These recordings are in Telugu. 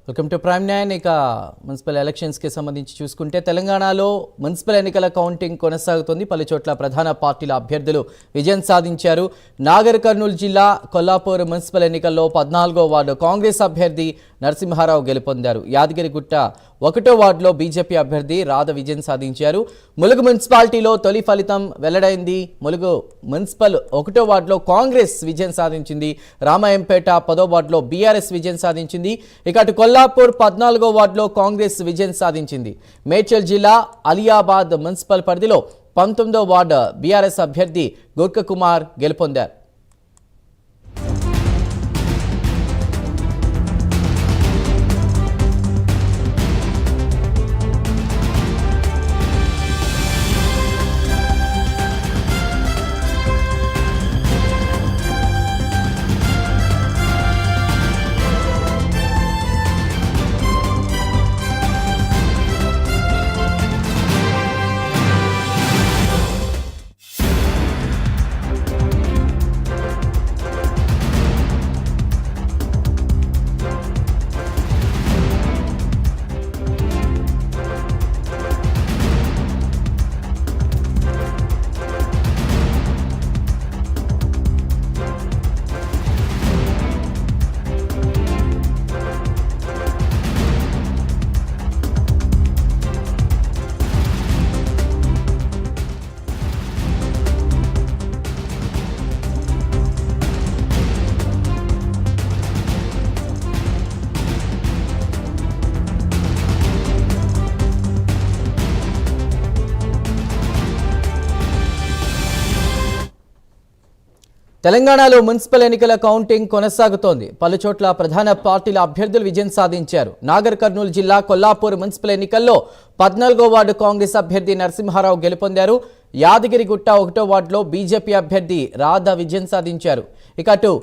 Welcome to prime nine. ఇక మున్సిపల్ ఎలక్షన్స్కి సంబంధించి చూసుకుంటే తెలంగాణలో మున్సిపల్ ఎన్నికల కౌంటింగ్ కొనసాగుతుంది. పలు చోట్ల ప్రధాన పార్టీల అభ్యర్థులు విజయం సాధించారు. నాగర్ కర్నూలు జిల్లా కొల్లాపూర్ మున్సిపల్ ఎన్నికల్లో 14వ వార్డు కాంగ్రెస్ అభ్యర్థి నరసింహారావు గెలుపొందారు. యాదగిరిగుట్ట 1వ వార్డులో బీజేపీ అభ్యర్థి రాధ విజయం సాధించారు. ములుగు మున్సిపాలిటీలో తొలి ఫలితం వెల్లడైంది. ములుగు మున్సిపల్ 1వ వార్డులో కాంగ్రెస్ విజయం సాధించింది. రామాయంపేట 10వ వార్డులో బీఆర్ఎస్ విజయం సాధించింది. ఇక అటు కొల్లాపూర్ 14వ వార్డులో కాంగ్రెస్ విజయం సాధించింది. మేడ్చల్ జిల్లా అలియాబాద్ మున్సిపల్ పరిధిలో 19వ వార్డు బీఆర్ఎస్ అభ్యర్థి గుర్క కుమార్ గెలుపొందారు. తెలంగాణలో మున్సిపల్ ఎన్నికల కౌంటింగ్ కొనసాగుతోంది. పలు చోట్ల ప్రధాన పార్టీల అభ్యర్థులు విజయం సాధించారు. నాగర్ కర్నూలు జిల్లా కొల్లాపూర్ మున్సిపల్ ఎన్నికల్లో 14వ వార్డు కాంగ్రెస్ అభ్యర్థి నరసింహారావు గెలుపొందారు. యాదగిరిగుట్ట 1వ వార్డులో బీజేపీ అభ్యర్థి రాధ విజయం సాధించారు. ఇక అటు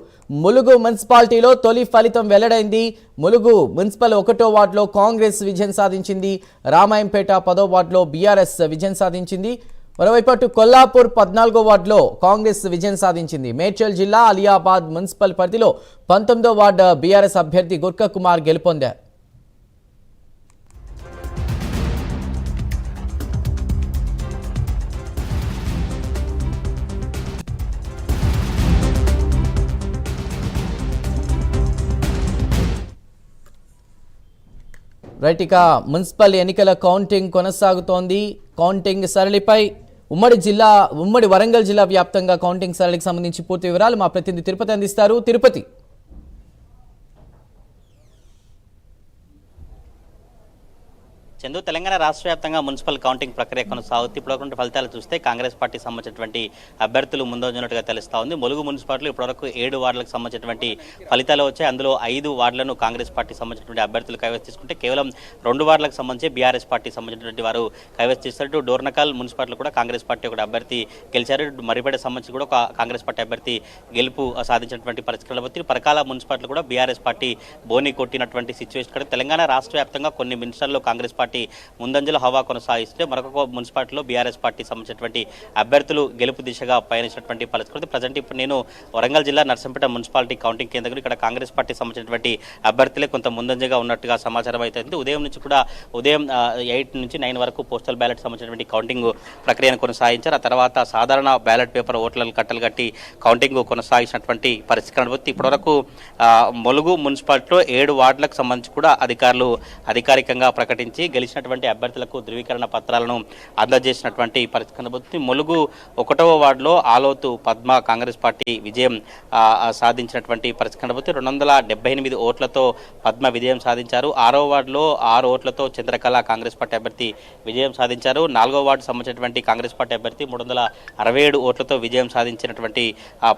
ములుగు మున్సిపాలిటీలో తొలి ఫలితం వెల్లడైంది. ములుగు మున్సిపల్ 1వ వార్డులో కాంగ్రెస్ విజయం సాధించింది. రామాయంపేట 10వ వార్డులో బీఆర్ఎస్ విజయం సాధించింది. మరోవైపు అటు కొల్లాపూర్ 14వ వార్డులో కాంగ్రెస్ విజయం సాధించింది. మేడ్చల్ జిల్లా అలియాబాద్ మున్సిపల్ పరిధిలో 19వ వార్డు బీఆర్ఎస్ అభ్యర్థి గుర్క కుమార్ గెలుపొందారు. రైట్, ఇక మున్సిపల్ ఎన్నికల కౌంటింగ్ కొనసాగుతోంది. కౌంటింగ్ సరళిపై ఉమ్మడి వరంగల్ జిల్లా వ్యాప్తంగా కౌంటింగ్ సరళికి సంబంధించి పూర్తి వివరాలు మా ప్రతినిధి తిరుపతి అందిస్తారు. తిరుపతి. చందు, తెలంగాణ రాష్ట్ర వ్యాప్తంగా మున్సిపల్ కౌంటింగ్ ప్రక్రియ కొనసాగుతుంది. ఇప్పటివరకు ఫలితాలు చూస్తే కాంగ్రెస్ పార్టీకి సంబంధించినటువంటి అభ్యర్థులు ముందంజున్నట్టుగా తెలుస్తా ఉంది. ములుగు మున్సిపాలిటీలో ఇప్పటివరకు 7 వార్డులకు సంబంధించినటువంటి ఫలితాలు వచ్చాయి. అందులో 5 వార్డులను కాంగ్రెస్ పార్టీకి సంబంధించినటువంటి అభ్యర్థులు కైవసం చేసుకుంటే కేవలం 2 వార్డులకు సంబంధించి బీఆర్ఎస్ పార్టీకి సంబంధించినటువంటి వారు కైవసం చేస్తారు. డోర్నకల్ మున్సిపాలిటీలో కూడా కాంగ్రెస్ పార్టీ ఒక అభ్యర్థి గెలిచారు. మరిపేట సంబంధించి కూడా ఒక కాంగ్రెస్ పార్టీ అభ్యర్థి గెలుపు సాధించినటువంటి పరిస్థితులు. పరకాల మున్సిపాలిటీలో కూడా బీఆర్ఎస్ పార్టీ బోని కొట్టినటువంటి సిచ్యువేషన్ కూడా తెలంగాణ రాష్ట్ర వ్యాప్తంగా కొన్ని మినిస్టర్లో కాంగ్రెస్ పార్టీ ముందంజలో హవా కొనసాగిస్తే మరొక మున్సిపాలిటీలో బీఆర్ఎస్ పార్టీ సంబంధించినటువంటి అభ్యర్థులు గెలుపు దిశగా పయనించినటువంటి పరిస్థితి. ప్రజెంట్ ఇప్పుడు నేను వరంగల్ జిల్లా నర్సంపేట మున్సిపాలిటీ కౌంటింగ్ కేంద్రం, ఇక్కడ కాంగ్రెస్ పార్టీ సంబంధించినటువంటి అభ్యర్థులే కొంత ముందంజగా ఉన్నట్టుగా సమాచారం అయితే. ఉదయం నుంచి కూడా 8 నుంచి 9 వరకు పోస్టల్ బ్యాలెట్ సంబంధించినటువంటి కౌంటింగ్ ప్రక్రియను కొనసాగించారు. ఆ తర్వాత సాధారణ బ్యాలెట్ పేపర్ ఓట్లను కట్టలు కట్టి కౌంటింగ్ కొనసాగించినటువంటి పరిస్థితి కనబడుతుంది. ఇప్పటివరకు ములుగు మున్సిపాలిటీలో 7 వార్డులకు సంబంధించి కూడా అధికారులు అధికారికంగా ప్రకటించి గెలిచినటువంటి అభ్యర్థులకు ధృవీకరణ పత్రాలను అందజేసినటువంటి పరిస్థితి కనబడుతుంది. ములుగు 1వ వార్డులో ఆలోతు పద్మ కాంగ్రెస్ పార్టీ విజయం సాధించినటువంటి పరిస్థితి కనబడుతుంది. 278 ఓట్లతో పద్మ విజయం సాధించారు. 6వ వార్డులో 6 ఓట్లతో చంద్రకళ కాంగ్రెస్ పార్టీ అభ్యర్థి విజయం సాధించారు. 4వ వార్డు సంబంధించినటువంటి కాంగ్రెస్ పార్టీ అభ్యర్థి 367 ఓట్లతో విజయం సాధించినటువంటి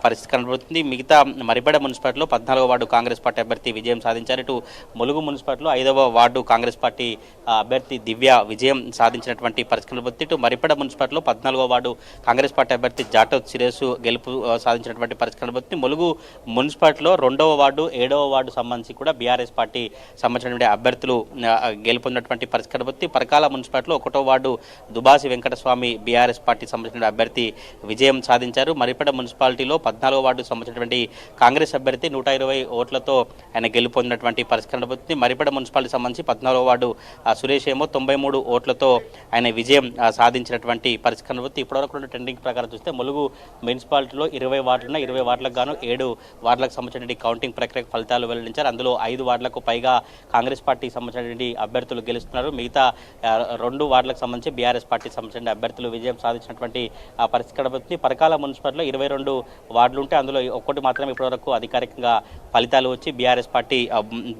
పరిస్థితి కనబడుతుంది. మిగతా మరిపేడ మున్సిపాలిటీలో 14వ వార్డు కాంగ్రెస్ పార్టీ అభ్యర్థి విజయం సాధించారు. ఇటు ములుగు మున్సిపాలిటీలో 5వ వార్డు కాంగ్రెస్ పార్టీ అభ్యర్థి అభ్యర్థి దివ్య విజయం సాధించినటువంటి పరిస్థితులు బట్టి ఇటు మరిపడ మున్సిపాలిటీలో 14వ వార్డు కాంగ్రెస్ పార్టీ అభ్యర్థి జాటవ్ సిరేసు గెలుపు సాధించినటువంటి పరిస్థితులు బట్టి ములుగు మున్సిపాలిటీలో 2వ వార్డు 7వ వార్డు సంబంధించి కూడా బీఆర్ఎస్ పార్టీ సంబంధించినటువంటి అభ్యర్థులు గెలుపొందినటువంటి పరిస్థితులు బట్టి పరకాల మున్సిపాలిటీలో 1వ వార్డు దుబాసి వెంకటస్వామి బీఆర్ఎస్ పార్టీ సంబంధించిన అభ్యర్థి విజయం సాధించారు. మరిపడ మున్సిపాలిటీలో 14వ వార్డు సంబంధించినటువంటి కాంగ్రెస్ అభ్యర్థి 120 ఓట్లతో ఆయన గెలుపొందినటువంటి పరిస్థితులు బట్టి మరిపడ మున్సిపాలిటీ సంబంధించి 14వ వార్డు సురేష్ ఏమో 93 ఓట్లతో ఆయన విజయం సాధించినటువంటి పరిస్థితులు బట్టి ఇప్పటివరకు ట్రెండింగ్ ప్రకారం చూస్తే ములుగు మున్సిపాలిటీలో 20 వార్డులున్న 20 వార్డులకు గాను 7 వార్డులకు సంబంధించిన కౌంటింగ్ ప్రక్రియ ఫలితాలు వెల్లడించారు. అందులో 5 వార్డులకు పైగా కాంగ్రెస్ పార్టీకి సంబంధించినటువంటి అభ్యర్థులు గెలుస్తున్నారు. మిగతా 2 వార్డులకు సంబంధించి బీఆర్ఎస్ పార్టీకి సంబంధించిన అభ్యర్థులు విజయం సాధించినటువంటి పరిస్థితి బట్టి పరకాల మున్సిపాలిటీలో 22 వార్డులు ఉంటే అందులో ఒక్కటి మాత్రమే ఇప్పటివరకు అధికారికంగా ఫలితాలు వచ్చి బీఆర్ఎస్ పార్టీ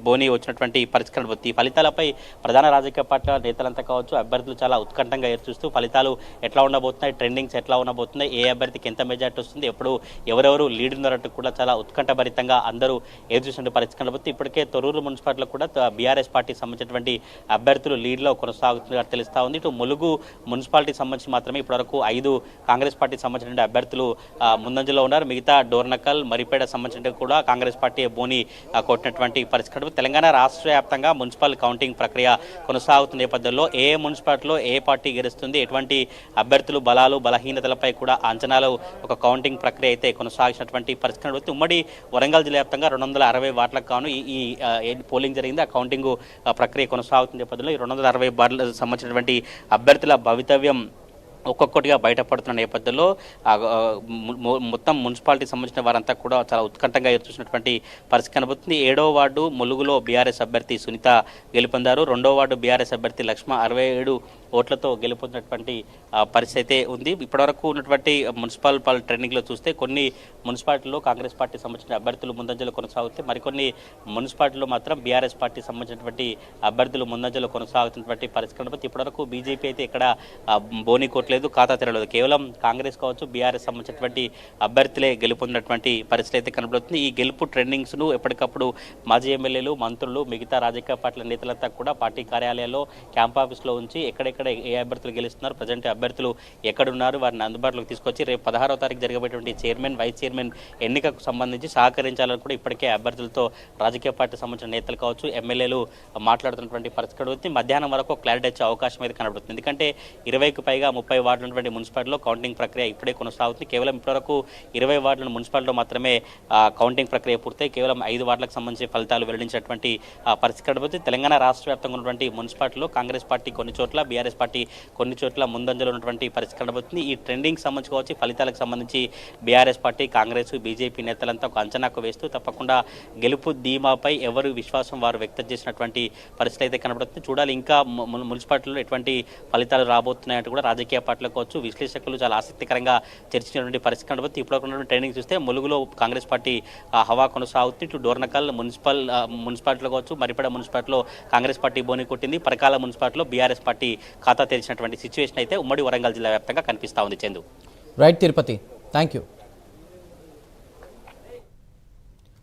బోని వచ్చినటువంటి పరిస్థితి బట్టి ఫలితాలపై ప్రధాన రాజకీయ పార్టీల నేతలంతా కావచ్చు అభ్యర్థులు చాలా ఉత్కంఠంగా ఎదురుచూస్తూ ఫలితాలు ఎట్లా ఉండబోతున్నాయి, ట్రెండింగ్స్ ఎట్లా ఉండబోతున్నాయి, ఏ అభ్యర్థికి ఎంత మెజార్టీ వస్తుంది, ఎప్పుడు ఎవరెవరు లీడ్ ఉన్నారంటూ కూడా చాలా ఉత్కంఠభరితంగా అందరూ ఎదురుచూసిన పరిస్థితి బట్టి ఇప్పటికే తొర్రూరు మున్సిపాలిటీలో కూడా బీఆర్ఎస్ పార్టీకి సంబంధించినటువంటి అభ్యర్థులు లీడ్లో కొనసాగుతున్నట్టు తెలుస్తా ఉంది. ఇటు ములుగు మున్సిపాలిటీకి సంబంధించి మాత్రమే ఇప్పటివరకు 5 కాంగ్రెస్ పార్టీకి సంబంధించిన అభ్యర్థులు ముందంజలో ఉన్నారు. మిగతా డోర్నకల్ మరిపేట సంబంధించిన కూడా కాంగ్రెస్ పార్టీ బోని కొట్టినటువంటి పరిస్థితి. తెలంగాణ రాష్ట్ర వ్యాప్తంగా మున్సిపల్ కౌంటింగ్ ప్రక్రియ కొనసాగుతున్న నేపథ్యంలో ఏ మున్సిపాలిటీలో ఏ పార్టీ గెలుస్తుంది, ఎటువంటి అభ్యర్థులు బలాలు బలహీనతలపై కూడా అంచనాలు ఒక కౌంటింగ్ ప్రక్రియ అయితే కొనసాగినటువంటి పరిస్థితి. ఉమ్మడి వరంగల్ జిల్లా వ్యాప్తంగా 260 వార్డులకు గాను ఈ పోలింగ్ జరిగింది. ఆ కౌంటింగ్ ప్రక్రియ కొనసాగుతున్న నేపథ్యంలో ఈ 260 వార్డులకు సంబంధించినటువంటి అభ్యర్థుల భవితవ్యం ఒక్కొక్కటిగా బయటపడుతున్న నేపథ్యంలో మొత్తం మున్సిపాలిటీకి సంబంధించిన వారంతా కూడా చాలా ఉత్కంఠంగా ఎదురుచూసినటువంటి పరిస్థితి కనబడుతుంది. 7వ వార్డు ములుగులో బీఆర్ఎస్ అభ్యర్థి సునీత గెలుపొందారు. 2వ వార్డు బీఆర్ఎస్ అభ్యర్థి లక్ష్మ 67 ఓట్లతో గెలుపొందినటువంటి పరిస్థితి అయితే ఉంది. ఇప్పటివరకు ఉన్నటువంటి మున్సిపల్ ట్రెండింగ్లో చూస్తే కొన్ని మున్సిపాలిటీలో కాంగ్రెస్ పార్టీ సంబంధించిన అభ్యర్థులు ముందంజలో కొనసాగుతే మరికొన్ని మున్సిపాలిటీలో మాత్రం బీఆర్ఎస్ పార్టీ సంబంధించినటువంటి అభ్యర్థులు ముందంజలో కొనసాగుతున్నటువంటి పరిస్థితి కనబడుతుంది. ఇప్పటివరకు బీజేపీ అయితే ఇక్కడ బోని కోట్లేదు, ఖాతా తెరలేదు. కేవలం కాంగ్రెస్ కావచ్చు బీఆర్ఎస్ సంబంధించినటువంటి అభ్యర్థులే గెలుపొందినటువంటి పరిస్థితి అయితే కనబడుతుంది. ఈ గెలుపు ట్రెండింగ్స్ను ఎప్పటికప్పుడు మాజీ ఎమ్మెల్యేలు, మంత్రులు, మిగతా రాజకీయ పార్టీల నేతలంతా కూడా పార్టీ కార్యాలయాల్లో క్యాంప్ ఆఫీస్లో ఉంచి ఎక్కడెక్కడ ఏ అభ్యర్థులు గెలుస్తున్నారు, ప్రజెంట్ అభ్యర్థులు ఎక్కడున్నారు, వారిని అందుబాటులోకి తీసుకొచ్చి రేపు 16వ తారీఖు జరగబోయేటువంటి చైర్మన్, వైస్ చైర్మన్ ఎన్నికకు సంబంధించి సహకరించాలని కూడా ఇప్పటికే అభ్యర్థులతో రాజకీయ పార్టీ సంబంధించిన నేతలు కావచ్చు ఎమ్మెల్యేలు మాట్లాడుతున్నటువంటి పరిస్థితి. మధ్యాహ్నం వరకు క్లారిటీ వచ్చే అవకాశం అయితే కనబడుతుంది. ఎందుకంటే 20కు పైగా 30 వార్డులు ఉన్నటువంటి మున్సిపాలిటీలో కౌంటింగ్ ప్రక్రియ ఇప్పుడే కొనసాగుతుంది. కేవలం ఇప్పటివరకు 20 వార్డుల మున్సిపాలిటీలో మాత్రమే కౌంటింగ్ ప్రక్రియ పూర్తయి కేవలం 5 వార్డులకు సంబంధించి ఫలితాలు వెల్లడించినటువంటి పరిస్థితి కనబడుతుంది. తెలంగాణ రాష్ట్ర వ్యాప్తంగా ఉన్నటువంటి మున్సిపాలిటీలో కాంగ్రెస్ పార్టీ కొన్ని చోట్ల, బీఆర్ఎస్ పార్టీ కొన్ని చోట్ల ముందంజలో ఉన్నటువంటి పరిస్థితి కనబడుతుంది. ఈ ట్రెండింగ్ సంబంధించి కావచ్చు ఫలితాలకు సంబంధించి బీఆర్ఎస్ పార్టీ, కాంగ్రెస్, బీజేపీ నేతలంతా ఒక అంచనాకు వేస్తూ తప్పకుండా గెలుపు ధీమాపై ఎవరు విశ్వాసం వారు వ్యక్తం చేసినటువంటి పరిస్థితి అయితే కనబడుతుంది. చూడాలి ఇంకా మున్సిపాలిటీలో ఎటువంటి ఫలితాలు రాబోతున్నాయంటూ కూడా రాజకీయ పార్టీలు కావచ్చు విశ్లేషకులు చాలా ఆసక్తికరంగా చర్చించినటువంటి పరిస్థితి కనబడుతుంది. ఇప్పుడు ట్రైనింగ్ చూస్తే ములుగులో కాంగ్రెస్ పార్టీ హవా కొనసాగుతుంది. ఇటు డోర్నకల్ మున్సిపాలిటీలో కావచ్చు మరిపడ మున్సిపాలిటీలో కాంగ్రెస్ పార్టీ బోని కొట్టింది. పరకాల మున్సిపాలిటీలో బీఆర్ఎస్ పార్టీ ఖాతా తెరిచినటువంటి సిచ్యువేషన్ అయితే ఉమ్మడి వరంగల్ జిల్లా వ్యాప్తంగా కనిపిస్తా ఉంది. Chandu. Right Tirupati, thank you.